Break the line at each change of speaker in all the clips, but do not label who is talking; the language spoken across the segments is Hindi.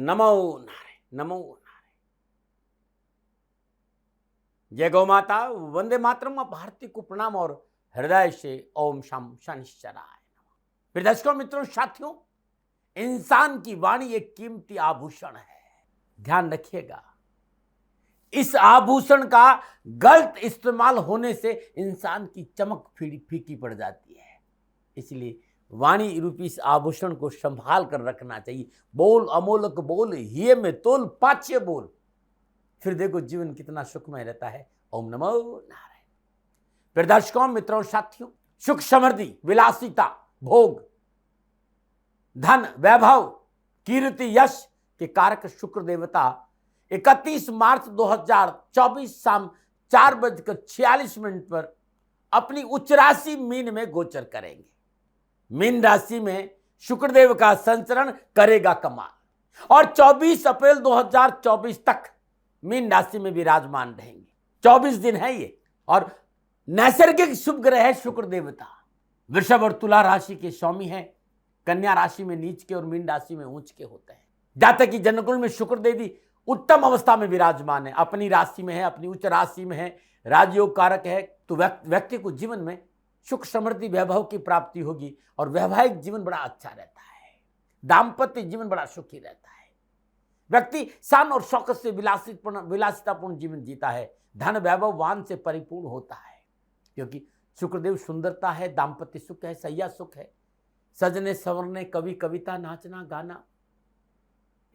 नमो नारायण, नमो नारायण। जय गौ माता, वंदे मातरम। भारती को प्रणाम और हृदय से ओम शम शनिश्चराय नमः। प्रिय दर्शकों, मित्रों, साथियों, इंसान की वाणी एक कीमती आभूषण है। ध्यान रखिएगा, इस आभूषण का गलत इस्तेमाल होने से इंसान की चमक फीकी पड़ जाती है। इसलिए वाणी रूपी इस आभूषण को संभाल कर रखना चाहिए। बोल अमोलक बोल, हिये में तोल पाच्य बोल। फिर देखो जीवन कितना सुखमय रहता है। ओम नमो नारायण। प्रिय दर्शकों, मित्रों, साथियों, सुख समृद्धि, विलासिता, भोग, धन, वैभव, कीर्ति, यश के कारक शुक्र देवता 31 मार्च 2024 शाम 4:46 पर अपनी उच्च राशि मीन में गोचर करेंगे। मीन राशि में शुक्रदेव का संचरण करेगा कमाल और 24 अप्रैल 2024 तक मीन राशि में विराजमान रहेंगे। 24 दिन है ये। और नैसर्गिक शुभ ग्रह है शुक्र देवता। वृषभ और तुला राशि के स्वामी है, कन्या राशि में नीच के और मीन राशि में ऊंच के होते हैं। जातक की जन्मकुंडली में शुक्र देवी उत्तम अवस्था में विराजमान है, अपनी राशि में है, अपनी उच्च राशि में है, राजयोग कारक है। तो व्यक्ति को जीवन में सुख समृद्धि वैभव की प्राप्ति होगी और वैवाहिक जीवन बड़ा अच्छा रहता है। दाम्पत्य जीवन बड़ा सुखी रहता है। व्यक्ति शान और शौकत से विलासितापूर्ण जीवन जीता है। धन वैभव वान से परिपूर्ण होता है, क्योंकि शुक्रदेव सुंदरता है, दाम्पत्य सुख है, सैया सुख है, सजने संवरने, कवि कविता, नाचना गाना,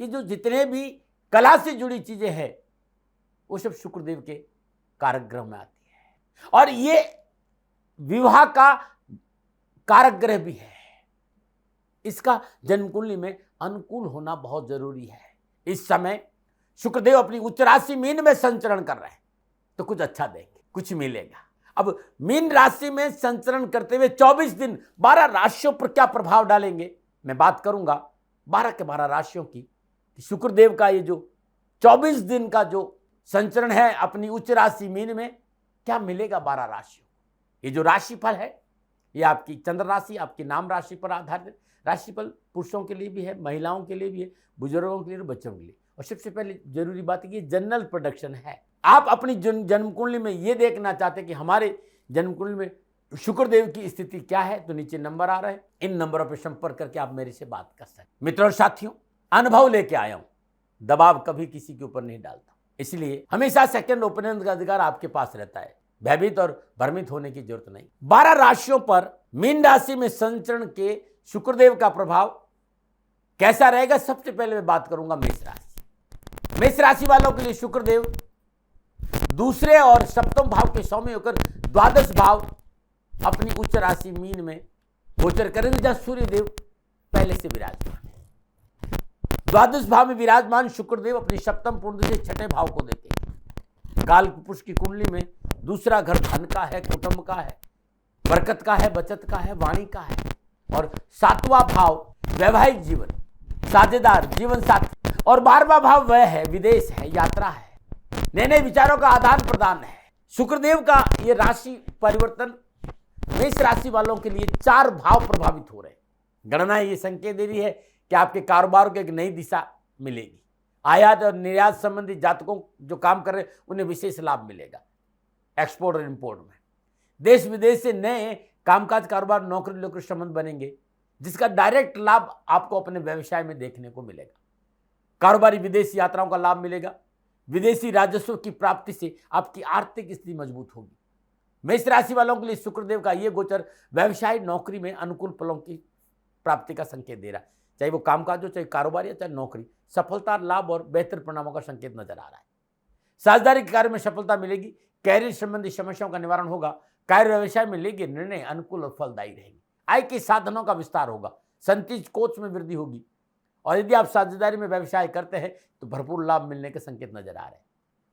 ये जो जितने भी कला से जुड़ी चीजें हैं वो सब शुक्रदेव के कारक ग्रह में आती है। और ये विवाह का कारक ग्रह भी है। इसका जन्म कुंडली में अनुकूल होना बहुत जरूरी है। इस समय शुक्रदेव अपनी उच्च राशि मीन में संचरण कर रहे हैं, तो कुछ अच्छा देंगे, कुछ मिलेगा। अब मीन राशि में संचरण करते हुए 24 दिन 12 राशियों पर क्या प्रभाव डालेंगे, मैं बात करूंगा 12 के 12 राशियों की। शुक्रदेव का ये जो 24 दिन का जो संचरण है अपनी उच्च राशि मीन में, क्या मिलेगा 12 राशियों। ये जो राशिफल है ये आपकी चंद्र राशि, आपकी नाम राशि पर आधारित राशिफल पुरुषों के लिए भी है, महिलाओं के लिए भी है, बुजुर्गों के लिए, बच्चों के लिए। और सबसे पहले जरूरी बात है कि जनरल प्रोडक्शन है। आप अपनी जन्म कुंडली में ये देखना चाहते हैं कि हमारे जन्म कुंडली में शुक्रदेव की स्थिति क्या है, तो नीचे नंबर आ रहा है, इन नंबरों पर संपर्क करके आप मेरे से बात कर सकते। मित्रों और साथियों, अनुभव लेके आया हूं, दबाव कभी किसी के ऊपर नहीं डालता, इसलिए हमेशा सेकंड ओपिनियन का अधिकार आपके पास रहता है। भयभीत और भ्रमित होने की जरूरत नहीं। 12 राशियों पर मीन राशि में संचरण के शुक्रदेव का प्रभाव कैसा रहेगा, सबसे पहले मैं बात करूंगा मेष राशि। मेष राशि वालों के लिए शुक्रदेव दूसरे और सप्तम भाव के स्वामी होकर द्वादश भाव अपनी उच्च राशि मीन में गोचर करेंगे, जहां सूर्यदेव पहले से विराजमान है। द्वादश भाव में विराजमान शुक्रदेव अपनी सप्तम पूर्ण से छठे भाव को देखेंगे। काल पुरुष की कुंडली में दूसरा घर धन का है, कुटुंब का है, बरकत का है, बचत का है, वाणी का है। और 7वां भाव वैवाहिक जीवन, साझेदार, जीवन साथी। और 12वां भाव वह है विदेश है, यात्रा है, नए नए विचारों का आदान प्रदान है। शुक्रदेव का ये राशि परिवर्तन मेष राशि वालों के लिए 4 भाव प्रभावित हो रहे हैं। गणना ये संकेत दे रही है कि आपके कारोबार को एक नई दिशा मिलेगी। आयात और निर्यात संबंधी जातकों जो काम कर रहे हैं उन्हें विशेष लाभ मिलेगा। एक्सपोर्ट और इंपोर्ट में देश विदेश से नए कामकाज, कारोबार, नौकरी लेकर संबंध बनेंगे, जिसका डायरेक्ट लाभ आपको अपने व्यवसाय में देखने को मिलेगा। कारोबारी विदेश यात्राओं का लाभ मिलेगा। विदेशी राजस्व की प्राप्ति से आपकी आर्थिक स्थिति मजबूत होगी। मेष राशि वालों के लिए शुक्रदेव का यह गोचर व्यवसाय, नौकरी में अनुकूल फलों की प्राप्ति का संकेत दे रहा है। चाहे वो कामकाज हो, चाहे कारोबार या चाहे नौकरी, सफलता, लाभ और बेहतर परिणामों का संकेत नजर आ रहा है। साझेदारी के कार्य में सफलता मिलेगी। कैरियर संबंधी समस्याओं का निवारण होगा। कार्य व्यवसाय में लेगे निर्णय अनुकूल और फलदायी रहेंगे। आय के साधनों का विस्तार होगा। संचित कोच में वृद्धि होगी। और यदि आप साझेदारी में व्यवसाय करते हैं तो भरपूर लाभ मिलने के संकेत नजर आ रहे हैं।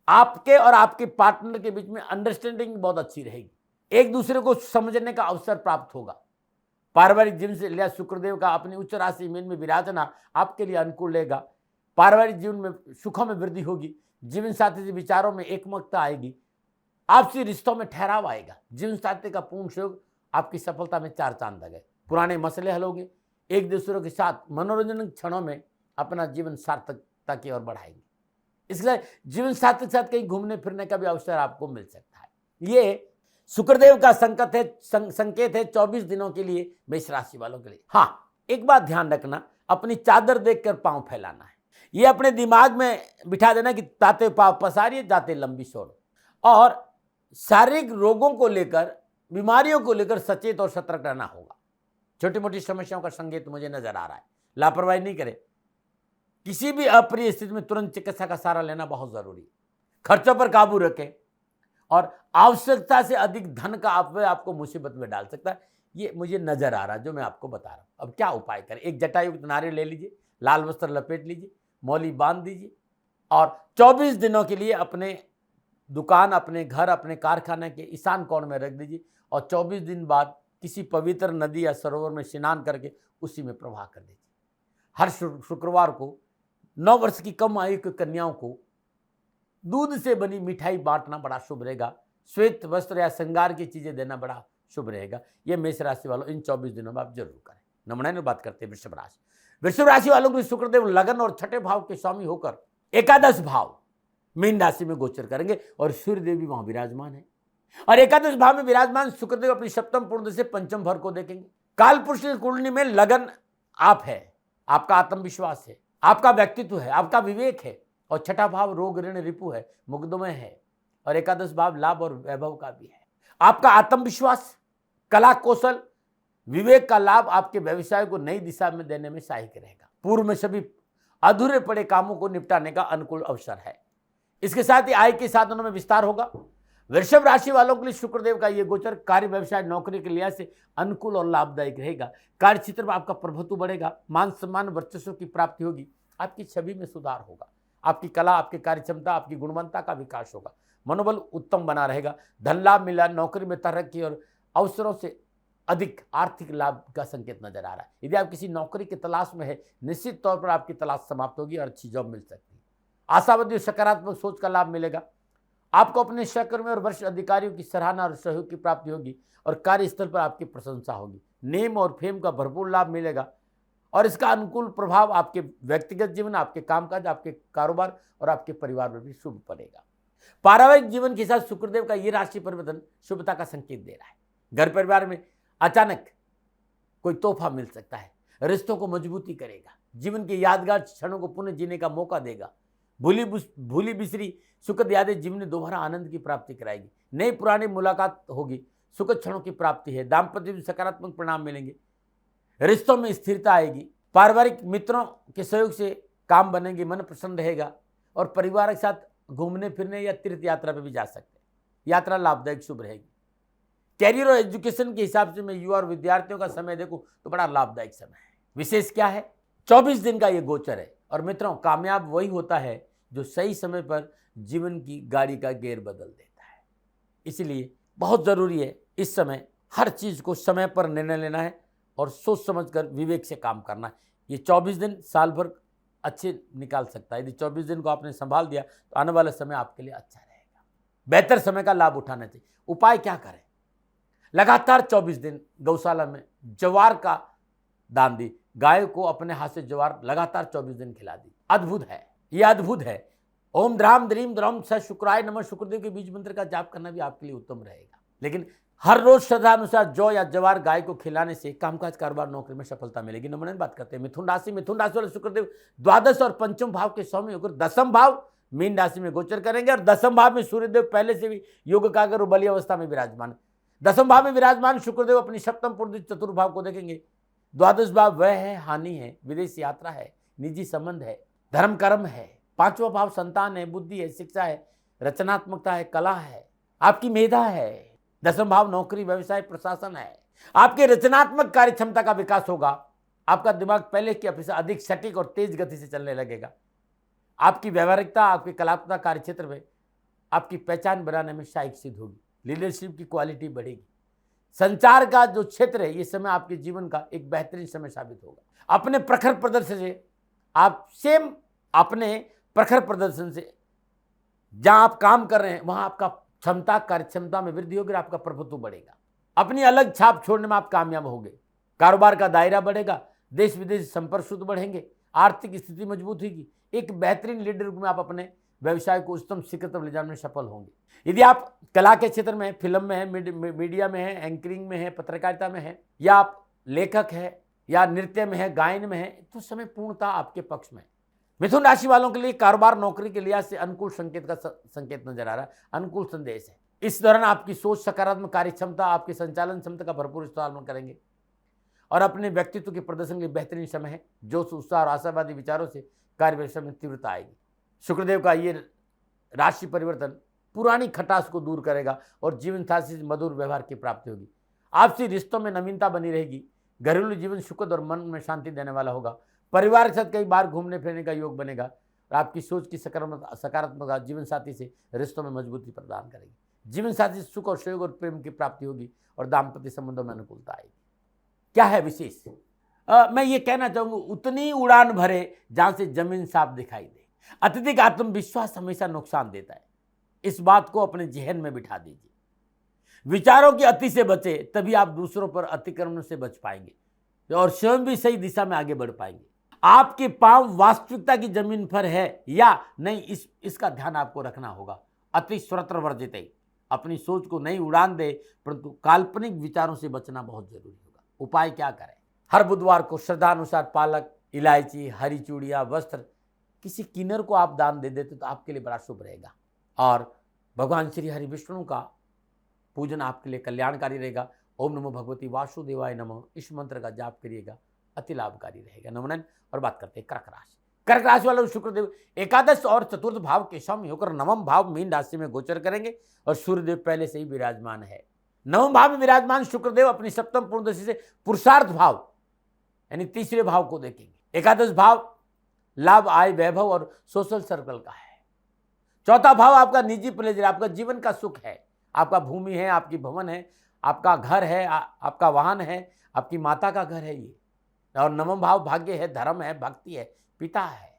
आपके और आपके पार्टनर के बीच में अंडरस्टैंडिंग बहुत अच्छी रहेगी। एक दूसरे को समझने का अवसर प्राप्त होगा। पारिवारिक जीवन से लिया शुक्रदेव का अपनी उच्च राशि मीन में विराजना आपके लिए अनुकूल रहेगा। पारिवारिक जीवन में सुखों में वृद्धि होगी। जीवन साथी से विचारों में एकमतता आएगी। आपसी रिश्तों में ठहराव आएगा। जीवन साथी का पूर्ण सहयोग आपकी सफलता में 4 चांद लगे। पुराने मसले हल होंगे। एक दूसरे के साथ मनोरंजन क्षणों में अपना जीवन सार्थक सार्थकता की ओर बढ़ाएंगे। इसलिए जीवन साथी के साथ कहीं घूमने फिरने का भी अवसर आपको मिल सकता है। ये शुक्रदेव का संकेत है 24 दिनों के लिए मेष राशि वालों के लिए। हाँ, एक बात ध्यान रखना, अपनी चादर देखकर पांव फैलाना है। ये अपने दिमाग में बिठा देना कि ताते पांव पसारिए, जाते लंबी छोड़ो। और शारीरिक रोगों को लेकर, बीमारियों को लेकर सचेत और सतर्क रहना होगा। छोटी मोटी समस्याओं का संकेत मुझे नजर आ रहा है। लापरवाही नहीं करें। किसी भी अप्रिय स्थिति में तुरंत चिकित्सा का सहारा लेना बहुत जरूरी है। खर्चों पर काबू रखें और आवश्यकता से अधिक धन का अपव्यय आपको मुसीबत में डाल सकता है। ये मुझे नजर आ रहा है जो मैं आपको बता रहा हूं। अब क्या उपाय करें? एक जटायुक्त नारियल ले लीजिए, लाल वस्त्र लपेट लीजिए, मौली बांध दीजिए और 24 दिनों के लिए अपने दुकान, अपने घर, अपने कारखाने के ईशान कोण में रख दीजिए और 24 दिन बाद किसी पवित्र नदी या सरोवर में स्नान करके उसी में प्रवाह कर दीजिए। हर शुक्रवार को 9 वर्ष की कम आयु की कन्याओं को दूध से बनी मिठाई बांटना बड़ा शुभ रहेगा। श्वेत वस्त्र या श्रृंगार की चीजें देना बड़ा शुभ रहेगा। यह मेष राशि वालों इन 24 दिनों में आप जरूर करें। नंबर 9 बात करते हैं वृषभ राशि। वृषभ राशि वालों को शुक्रदेव लगन और छठे भाव के स्वामी होकर एकादश भाव मीन राशि में गोचर करेंगे और सूर्यदेव भी वहां विराजमान है। और एकादश भाव में विराजमान शुक्रदेव अपनी सप्तम पूर्ण से पंचम भर को देखेंगे। काल पुरुष की कुंडली में लगन आप है, आपका आत्मविश्वास है, आपका व्यक्तित्व है, आपका विवेक है। और छठा भाव रोग ऋण रिपु है, मुकदमे है। और एकादश भाव लाभ और वैभव का भी है। आपका आत्मविश्वास, कला कौशल, विवेक का लाभ आपके व्यवसाय को नई दिशा में देने में सहायक रहेगा। पूर्व में सभी अधूरे पड़े कामों को निपटाने का अनुकूल अवसर है। इसके साथ ही आय के साधनों में विस्तार होगा। वृषभ राशि वालों के लिए शुक्रदेव का यह गोचर कार्य, व्यवसाय, नौकरी के लिहाज से अनुकूल और लाभदायक रहेगा। कार्य क्षेत्र में आपका प्रभुत्व बढ़ेगा, मान सम्मान वर्चस्व की प्राप्ति होगी, आपकी छवि में सुधार होगा, आपकी कला, आपकी कार्य क्षमता, आपकी गुणवत्ता का विकास होगा, मनोबल उत्तम बना रहेगा, धन लाभ मिला, नौकरी में तरक्की और अवसरों से अधिक आर्थिक लाभ का संकेत नजर आ रहा है। यदि आप किसी नौकरी की तलाश में है, निश्चित तौर पर आपकी तलाश समाप्त होगी और अच्छी जॉब मिल सकती है। आशावादी और सकारात्मक सोच का लाभ मिलेगा। आपको अपने सहकर्मी और वरिष्ठ अधिकारियों की सराहना और सहयोग की प्राप्ति होगी और कार्यस्थल पर आपकी प्रशंसा होगी। नेम और फेम का भरपूर लाभ मिलेगा और इसका अनुकूल प्रभाव आपके व्यक्तिगत जीवन, आपके कामकाज, आपके कारोबार और आपके परिवार पर भी शुभ पड़ेगा। पारिवारिक जीवन के साथ शुक्रदेव का ये राशि परिवर्तन शुभता का संकेत दे रहा है। घर परिवार में अचानक कोई तोहफा मिल सकता है, रिश्तों को मजबूती करेगा, जीवन के यादगार क्षणों को पुनः जीने का मौका देगा। भूली बिसरी सुखद यादें जीवन में दोबारा आनंद की प्राप्ति कराएगी। नई पुरानी मुलाकात होगी, सुखद क्षणों की प्राप्ति है। दाम्पत्य में सकारात्मक परिणाम मिलेंगे, रिश्तों में स्थिरता आएगी। पारिवारिक मित्रों के सहयोग से काम बनेंगे, मन प्रसन्न रहेगा और परिवार के साथ घूमने फिरने या तीर्थ यात्रा पर भी जा सकते हैं। यात्रा लाभदायक शुभ रहेगी। कैरियर और एजुकेशन के हिसाब से मैं युवा और विद्यार्थियों का समय देखूं तो बड़ा लाभदायक समय है। विशेष क्या है? 24 दिन का ये गोचर है। और मित्रों, कामयाब वही होता है जो सही समय पर जीवन की गाड़ी का गियर बदल देता है। इसलिए बहुत जरूरी है इस समय हर चीज को समय पर निर्णय लेना है और सोच समझकर विवेक से काम करना है। ये 24 दिन साल भर अच्छे निकाल सकता है। यदि 24 दिन को आपने संभाल दिया तो आने वाला समय आपके लिए अच्छा रहेगा। बेहतर समय का लाभ उठाना चाहिए। उपाय क्या करें? लगातार 24 दिन गौशाला में ज्वार का दान दी। गाय को अपने हाथ से ज्वार लगातार 24 दिन खिला दी। अद्भुत है, यह अद्भुत है। ओम द्राम द्रीम द्रम स शुक्राय नमः शुक्रदेव के बीज मंत्र का जाप करना भी आपके लिए उत्तम रहेगा। लेकिन हर रोज श्रद्धानुसार जौ या ज्वार गाय को खिलाने से कामकाज, कारोबार, नौकरी में सफलता मिलेगी। नंबर 9 बात करते हैं मिथुन राशि। मिथुन राशि वाले शुक्रदेव द्वादश और पंचम भाव के स्वामी होकर दसम भाव मीन राशि में गोचर करेंगे और दसम भाव में सूर्यदेव पहले से भी योग कागर और बली अवस्था में विराजमान। दसम भाव में विराजमान शुक्रदेव अपनी सप्तम पूर्ण चतुर्भाव को देखेंगे। द्वादश भाव वह है, हानि है, विदेश यात्रा है, निजी संबंध है, धर्म कर्म है। पांचवा भाव संतान है, बुद्धि है, शिक्षा है, रचनात्मकता है, कला है, आपकी मेधा है। दसम भाव नौकरी, व्यवसाय, प्रशासन है। आपके रचनात्मक कार्य क्षमता का विकास होगा। आपका दिमाग पहले की अपेक्षा अधिक सटीक और तेज गति से चलने लगेगा। आपकी व्यवहारिकता, आपकी कलात्मक कार्य क्षेत्र में आपकी पहचान बनाने में सहायक सिद्ध होगी। लीडरशिप की क्वालिटी बढ़ेगी। संचार का जो क्षेत्र है, ये समय आपके जीवन का एक बेहतरीन समय साबित होगा। अपने प्रखर प्रदर्शन से जहां आप काम कर रहे हैं वहां आपका क्षमता, कार्य क्षमता में वृद्धि होगी और आपका प्रभुत्व बढ़ेगा। अपनी अलग छाप छोड़ने में आप कामयाब होंगे। कारोबार का दायरा बढ़ेगा, देश विदेश संपर्क शुद्ध बढ़ेंगे, आर्थिक स्थिति मजबूत होगी। एक बेहतरीन लीडर रूप में आप अपने व्यवसाय को उच्चतम शिखर तक ले जाने में सफल होंगे। यदि आप कला के क्षेत्र में, फिल्म में है, मीडिया में है, एंकरिंग में है, पत्रकारिता में है, या आप लेखक है, या नृत्य में है, गायन में है, तो समय पूर्णतः आपके पक्ष में है। मिथुन राशि वालों के लिए कारोबार नौकरी के लिहाज से अनुकूल संकेत नजर आ रहा है, अनुकूल संदेश है। इस दौरान आपकी सोच, सकारात्मक कार्य क्षमता, आपकी संचालन क्षमता का भरपूर इस्तेमाल करेंगे और अपने व्यक्तित्व के प्रदर्शन के लिए बेहतरीन समय है। जोश, उत्साह और आशावादी विचारों से कार्य व्यवसाय में तीव्रता आएगी। शुक्रदेव का ये राशि परिवर्तन पुरानी खटास को दूर करेगा और जीवन साथी से मधुर व्यवहार की प्राप्ति होगी। आपसी रिश्तों में नवीनता बनी रहेगी। घरेलू जीवन सुखद और मन में शांति देने वाला होगा। परिवार के साथ कई बार घूमने फिरने का योग बनेगा और आपकी सोच की सकारात्मक जीवन साथी से रिश्तों में मजबूती प्रदान करेगी। जीवन साथी से सुख और सहयोग और प्रेम की प्राप्ति होगी और दाम्पत्य संबंधों में अनुकूलता आएगी। क्या है विशेष? मैं ये कहना चाहूँगा, उतनी उड़ान भरे जहाँ से जमीन साफ दिखाई दे। अत्यधिक आत्मविश्वास हमेशा नुकसान देता है, इस बात को अपने जहन में बिठा दीजिए। विचारों की अति से बचे, तभी आप दूसरों पर अतिक्रमण से बच पाएंगे और स्वयं भी सही दिशा में आगे बढ़ पाएंगे। आपके पांव वास्तविकता की जमीन पर है या नहीं, इसका ध्यान आपको रखना होगा। अति स्वतंत्र वर्जित है, अपनी सोच को नहीं उड़ान दे, परंतु काल्पनिक विचारों से बचना बहुत जरूरी होगा। उपाय क्या करें? हर बुधवार को श्रद्धानुसार पालक, इलायची, हरी चूड़ियाँ, वस्त्र किसी किन्नर को आप दान दे देते तो आपके लिए बड़ा शुभ रहेगा और भगवान श्री हरि विष्णु का पूजन आपके लिए कल्याणकारी रहेगा। ओम नमो भगवती वासुदेवाय नमः, इस मंत्र का जाप करिएगा, अति लाभकारी रहेगा। नमन। और बात करते हैं कर्क राशि। कर्क राशि वालों शुक्रदेव एकादश और चतुर्थ भाव के स्वामी होकर नवम भाव मीन राशि में गोचर करेंगे और सूर्यदेव पहले से ही विराजमान है। नवम भाव में विराजमान शुक्रदेव अपनी सप्तम पूर्णदृष्टि से पुरुषार्थ भाव यानी तीसरे भाव को देखेंगे। एकादश भाव लाभ, आय, वैभव और सोशल सर्कल का है। चौथा भाव आपका निजी प्लेजर, आपका जीवन का सुख है। आपका भूमि है, आपकी भवन है, आपका घर है, आपका वाहन है, आपकी माता का घर है ये। और नवम भाव भाग्य है, धर्म है, भक्ति है, पिता है,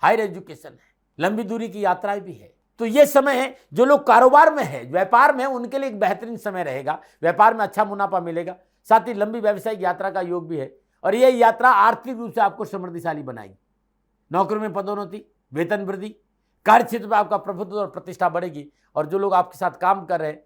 हायर एजुकेशन है, लंबी दूरी की यात्राएं भी है। तो ये समय है, जो लोग कारोबार में है, व्यापार में है, उनके लिए एक बेहतरीन समय रहेगा। व्यापार में अच्छा मुनाफा मिलेगा, साथ ही लंबी व्यावसायिक यात्रा का योग भी है और यह यात्रा आर्थिक रूप से आपको समृद्धिशाली बनाएगी। नौकरी में पदोन्नति, वेतन वृद्धि, कार्य क्षेत्र में आपका प्रभुत्व और प्रतिष्ठा बढ़ेगी और जो लोग आपके साथ काम कर रहे हैं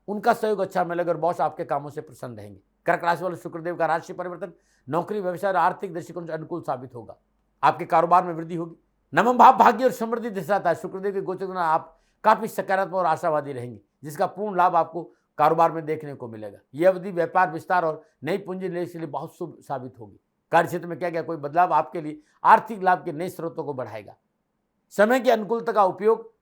उनका सहयोग अच्छा मिलेगा और बॉस आपके कामों से प्रसन्न रहेंगे। कर्क राशि वाले शुक्रदेव का राशि परिवर्तन नौकरी, व्यवसाय और आर्थिक दृष्टिकोण से अनुकूल साबित होगा। आपके कारोबार में वृद्धि होगी। नवम भाव भाग्य और समृद्धि दर्शाता है। शुक्रदेव के गोचर में आप काफी सकारात्मक और आशावादी रहेंगे, जिसका पूर्ण लाभ आपको कारोबार में देखने को मिलेगा। यह अवधि व्यापार विस्तार और नई पूंजी निवेश के लिए बहुत शुभ साबित होगी। कार्य क्षेत्र में क्या कोई बदलाव आपके लिए आर्थिक लाभ के नए स्रोतों को बढ़ाएगा। समय की अनुकूलता का उपयोग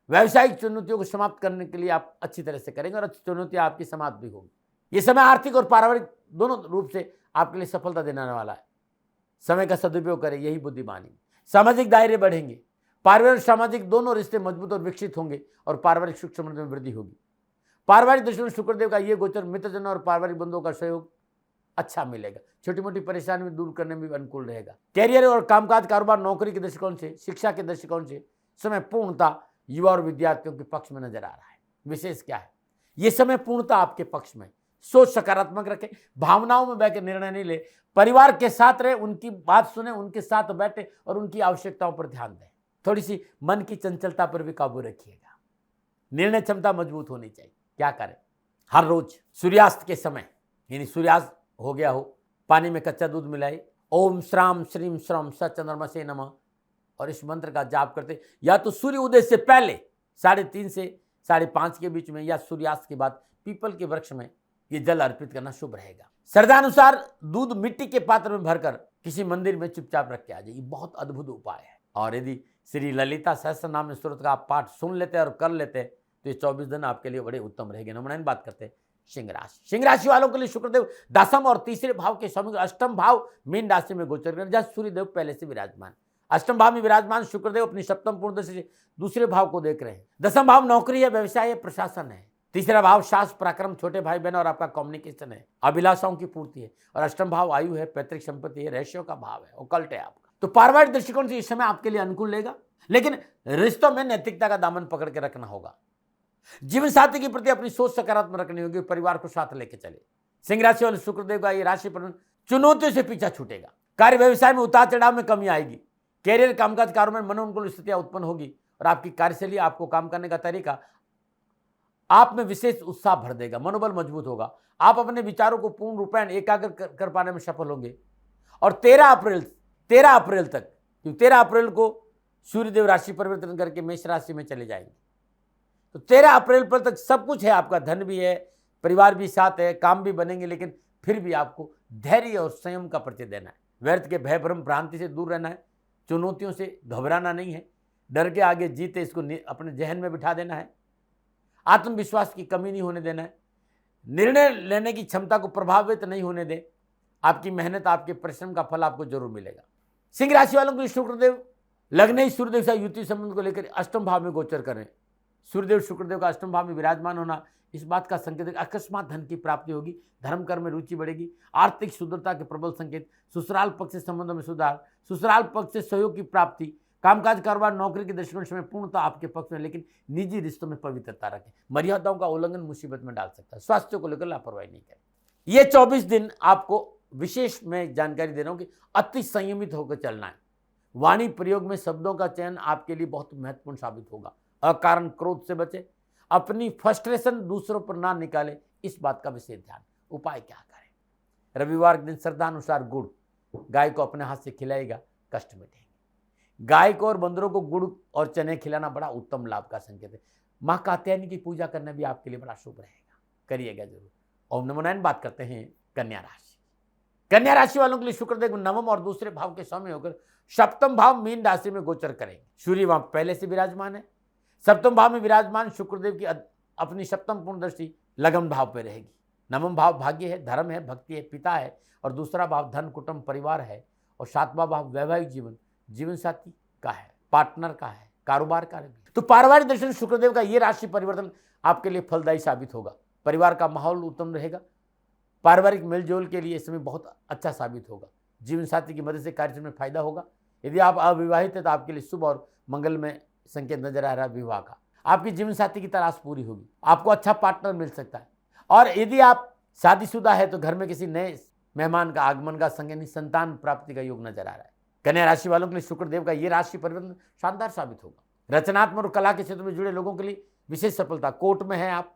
व्यावसायिक चुनौतियों को समाप्त करने के लिए आप अच्छी तरह से करेंगे और अच्छी चुनौतियां आपकी समाप्त भी होगी। ये समय आर्थिक और पारिवारिक दोनों रूप से आपके लिए सफलता देने वाला है। समय का सदुपयोग करें, यही बुद्धिमानी। सामाजिक दायरे बढ़ेंगे, पारिवारिक सामाजिक दोनों रिश्ते मजबूत और विकसित होंगे और पारिवारिक सुख समृद्धि में वृद्धि होगी। पारिवारिक दृष्टि में शुक्रदेव का ये गोचर मित्रजनों और पारिवारिक बंधुओं का सहयोग अच्छा मिलेगा। छोटी मोटी परेशानी में दूर करने में भी अनुकूल रहेगा। कैरियर और कामकाज, कारोबार, नौकरी के दृष्टिकोण से, शिक्षा के दृष्टिकोण से समय पूर्णतः युवा और विद्यार्थियों के पक्ष में नजर आ रहा है। विशेष क्या है, यह समय पूर्णतः आपके पक्ष में। सोच सकारात्मक रखें, भावनाओं में बहकर निर्णय नहीं ले, परिवार के साथ रहे, उनकी बात सुने, उनके साथ बैठे और उनकी आवश्यकताओं पर ध्यान दें। थोड़ी सी मन की चंचलता पर भी काबू रखिएगा। निर्णय क्षमता मजबूत होनी चाहिए। क्या करें? हर रोज सूर्यास्त के समय, यानी सूर्यास्त हो गया हो, पानी में कच्चा दूध मिलाए, ओम श्राम श्रीम श्रम सचंद्रमसे नमः और इस मंत्र का जाप करते, या तो सूर्य उदय से पहले 3:30 से 5:30 के बीच में या सूर्यास्त के बाद पीपल के वृक्ष में ये जल अर्पित करना शुभ रहेगा। श्रद्धानुसार दूध मिट्टी के पात्र में भरकर किसी मंदिर में चुपचाप रख के आ जाइए। बहुत अद्भुत उपाय है। और यदि श्री ललिता सहस्त्र नाम स्तोत्र का आप पाठ सुन लेते हैं और कर लेते हैं तो ये 24 दिन आपके लिए बड़े उत्तम रहेंगे। नमन। बात करते हैं सिंह राशि। सिंह राशि वालों के लिए शुक्रदेव दसम और तीसरे भाव के स्वामी अष्टम भाव मीन राशि में गोचर कर, जहां सूर्यदेव पहले से विराजमान। अष्टम भाव में विराजमान शुक्रदेव अपनी सप्तम पूर्णदृष्टि से दूसरे भाव को देख रहे हैं। दसम भाव नौकरी है, व्यवसाय है, प्रशासन है। तीसरा भाव शास्त्र, पराक्रम, छोटे भाई बहन और आपका कम्युनिकेशन है, अभिलाषाओं की पूर्ति है। और अष्टम भाव आयु है, पैतृक संपत्ति है, रहस्यों का भाव है, ओकल्ट है आपका। तो पारिवारिक दृष्टिकोण से इस समय आपके लिए अनुकूल रहेगा, लेकिन रिश्तों में नैतिकता का दामन पकड़ के रखना होगा। जीवन साथी के प्रति अपनी सोच सकारात्मक रखनी होगी, परिवार को साथ लेके चले। सिंह राशि वाले शुक्रदेव का ये राशि पर चुनौतियों से पीछा छूटेगा। कार्य व्यवसाय में उतार चढ़ाव में कमी आएगी। कैरियर कामकाज कारोबार में मनोनुकूल स्थितियां उत्पन्न होगी और आपकी कार्यशैली, आपको काम करने का तरीका आप में विशेष उत्साह भर देगा, मनोबल मजबूत होगा। आप अपने विचारों को पूर्ण रूपेण एकाग्र कर पाने में सफल होंगे। और 13 अप्रैल तक, क्योंकि 13 अप्रैल को सूर्यदेव राशि परिवर्तन करके मेष राशि में चले जाएंगे, तो 13 अप्रैल पर तक सब कुछ है, आपका धन भी है, परिवार भी साथ है, काम भी बनेंगे, लेकिन फिर भी आपको धैर्य और संयम का परिचय देना है। व्यर्थ के भय भ्रम भ्रांति से दूर रहना है, चुनौतियों से घबराना नहीं है, डर के आगे जीते इसको अपने जहन में बिठा देना है, आत्मविश्वास की कमी नहीं होने देना है, निर्णय लेने की क्षमता को प्रभावित नहीं होने दे। आपकी मेहनत, आपके परिश्रम का फल आपको जरूर मिलेगा। सिंह राशि वालों को शुक्रदेव लग्न ही सूर्यदेव से युति संबंध को लेकर अष्टम भाव में गोचर करें। सूर्यदेव शुक्रदेव का अष्टम भाव में विराजमान होना इस बात का संकेत है कि अकस्मात धन की प्राप्ति होगी, धर्म कर्म में रुचि बढ़ेगी, आर्थिक शुद्धता के प्रबल संकेत, ससुराल पक्ष से संबंधों में सुधार, ससुराल पक्ष से सहयोग की प्राप्ति, कामकाज कारोबार नौकरी के दृष्टिकोण से पूर्णतः आपके पक्ष में, लेकिन निजी रिश्तों में पवित्रता रखें। मर्यादाओं का उल्लंघन मुसीबत में डाल सकता है। स्वास्थ्य को लेकर लापरवाही नहीं करें। ये 24 दिन आपको विशेष मैं जानकारी दे रहा हूं कि अति संयमित होकर चलना है। वाणी प्रयोग में शब्दों का चयन आपके लिए बहुत महत्वपूर्ण साबित होगा। अकारण क्रोध से बचे, अपनी फ्रस्ट्रेशन दूसरों पर ना निकाले, इस बात का विशेष ध्यान। उपाय क्या करें? रविवार के दिन श्रद्धानुसार गुड़ गाय को अपने हाथ से खिलाएगा, कष्ट मिटेंगे। गाय को और बंदरों को गुड़ और चने खिलाना बड़ा उत्तम लाभ का संकेत है। माँ कात्यायनी की पूजा करना भी आपके लिए बड़ा शुभ रहेगा, करिएगा जरूर। ओम नमो नारायण। बात करते हैं कन्या राशि। कन्या राशि वालों के लिए शुक्रदेव नवम और दूसरे भाव के स्वामी होकर सप्तम भाव मीन राशि में गोचर करेंगे। सूर्य वहां पहले से विराजमान है। सप्तम भाव में विराजमान शुक्रदेव की अपनी सप्तम पूर्ण दृष्टि लगन भाव पर रहेगी। नवम भाव भाग्य है, धर्म है, भक्ति है, पिता है, और दूसरा भाव धन कुटुंब परिवार है, और सातवां भाव वैवाहिक जीवन, जीवन साथी का है, पार्टनर का है, कारोबार का है। तो पारिवारिक दृष्टि से शुक्रदेव का ये राशि परिवर्तन आपके लिए फलदायी साबित होगा। परिवार का माहौल उत्तम रहेगा। पारिवारिक मेलजोल के लिए इस समय बहुत अच्छा साबित होगा। जीवन साथी की मदद से कार्य में फायदा होगा। यदि आप अविवाहित हैं तो आपके लिए शुभ और मंगलमय संकेत नजर आ रहा है विवाह का। आपकी जीवन साथी की तलाश पूरी होगी, आपको अच्छा पार्टनर मिल सकता है। और यदि आप शादीशुदा है तो घर में किसी नए मेहमान का आगमन का संकेत, संतान प्राप्ति का योग नजर आ रहा है। कन्या राशि वालों के लिए शुक्रदेव का ये राशि परिवर्तन शानदार साबित होगा। रचनात्मक और कला के क्षेत्र में जुड़े लोगों के लिए विशेष सफलता। कोर्ट में है आप,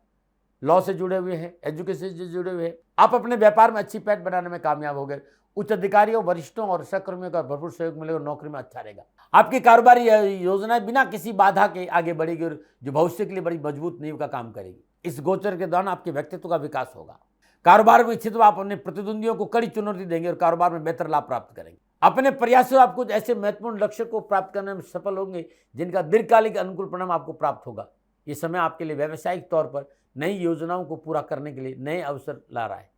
लॉ से जुड़े हुए हैं, एजुकेशन से जुड़े हुए हैं, आप अपने व्यापार में अच्छी पैठ बनाने में कामयाब हो गए। उच्च अधिकारियों, वरिष्ठों और सहकर्मियों का भरपूर सहयोग मिलेगा। नौकरी में अच्छा रहेगा। आपकी कारोबारी योजनाएं बिना किसी बाधा के आगे बढ़ेगी और जो भविष्य के लिए बड़ी मजबूत नींव का काम करेगी। इस गोचर के दौरान आपके व्यक्तित्व का विकास होगा। कारोबार में स्थित आप अपने प्रतिद्वंदियों को कड़ी चुनौती देंगे और कारोबार में बेहतर लाभ प्राप्त करेंगे। अपने प्रयासों से आप कुछ ऐसे महत्वपूर्ण लक्ष्य को प्राप्त करने में सफल होंगे जिनका दीर्घकालिक अनुकूल परिणाम आपको प्राप्त होगा। ये समय आपके लिए व्यावसायिक तौर पर नई योजनाओं को पूरा करने के लिए नए अवसर ला रहा है।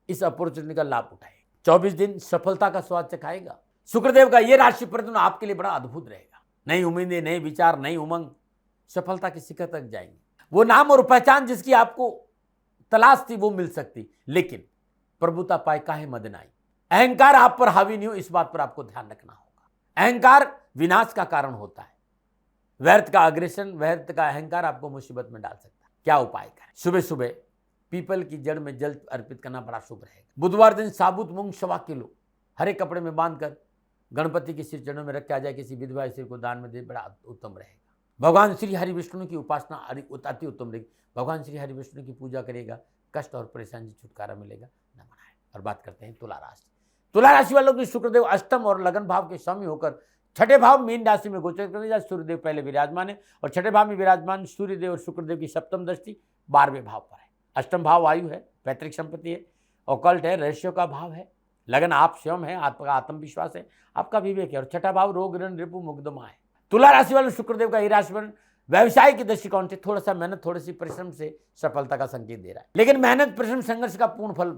इस अपॉर्चुनिटी का लाभ उठाएं। 24 दिन सफलता का स्वाद चखाएगा। शुक्रदेव का यह राशि परिवर्तन आपके लिए बड़ा अद्भुत रहेगा। नई उम्मीदें, नए विचार, नई उमंग, सफलता की शिखर तक जाएंगे। वो नाम और पहचान जिसकी आपको तलाश थी वो मिल सकती, लेकिन प्रभुता पाए काहे मद न आई। अहंकार आप पर हावी नहीं हो, इस बात पर आपको ध्यान रखना होगा। अहंकार विनाश का कारण होता है। व्यर्थ का अग्रेशन, व्यर्थ का अहंकार आपको मुसीबत में डाल सकता है। क्या उपाय करें? सुबह सुबह पीपल की जड़ में जल अर्पित करना बड़ा शुभ रहेगा। बुधवार दिन साबुत मूंग 1.25 किलो हरे कपड़े में बांधकर गणपति के सिर चरणों में रख के आ जाए, किसी विधवा स्त्री को दान में दे, बड़ा उत्तम रहेगा। भगवान श्री हरि विष्णु की उपासना अति उत्तम रहेगी। भगवान श्री हरि विष्णु की पूजा करेगा, कष्ट और परेशानी से छुटकारा मिलेगा। न मनाए। और बात करते हैं तुला राशि। तुला राशि वालों की शुक्रदेव अष्टम और लगन भाव के स्वामी होकर छठे भाव मीन राशि में गोचर करने जाए। सूर्यदेव पहले विराजमान है और छठे भाव में विराजमान सूर्यदेव और शुक्रदेव की सप्तम दृष्टि 12वें भाव पर है। अष्टम भाव वायु है, पैतृक संपत्ति है, ऑकल्ट है, रहस्यों का भाव है। लगन आप स्वयं है, आपका आत्मविश्वास है, आपका विवेक है। और छठा भाव रोग ऋण रिपु मुकदमा है। तुला राशि वाले शुक्रदेव का ये राशिफल व्यवसाय के दृष्टिकोण से थोड़ा सा मेहनत, थोड़ी सी परिश्रम से सफलता का संकेत दे रहा है, लेकिन मेहनत, परिश्रम, संघर्ष का पूर्ण फल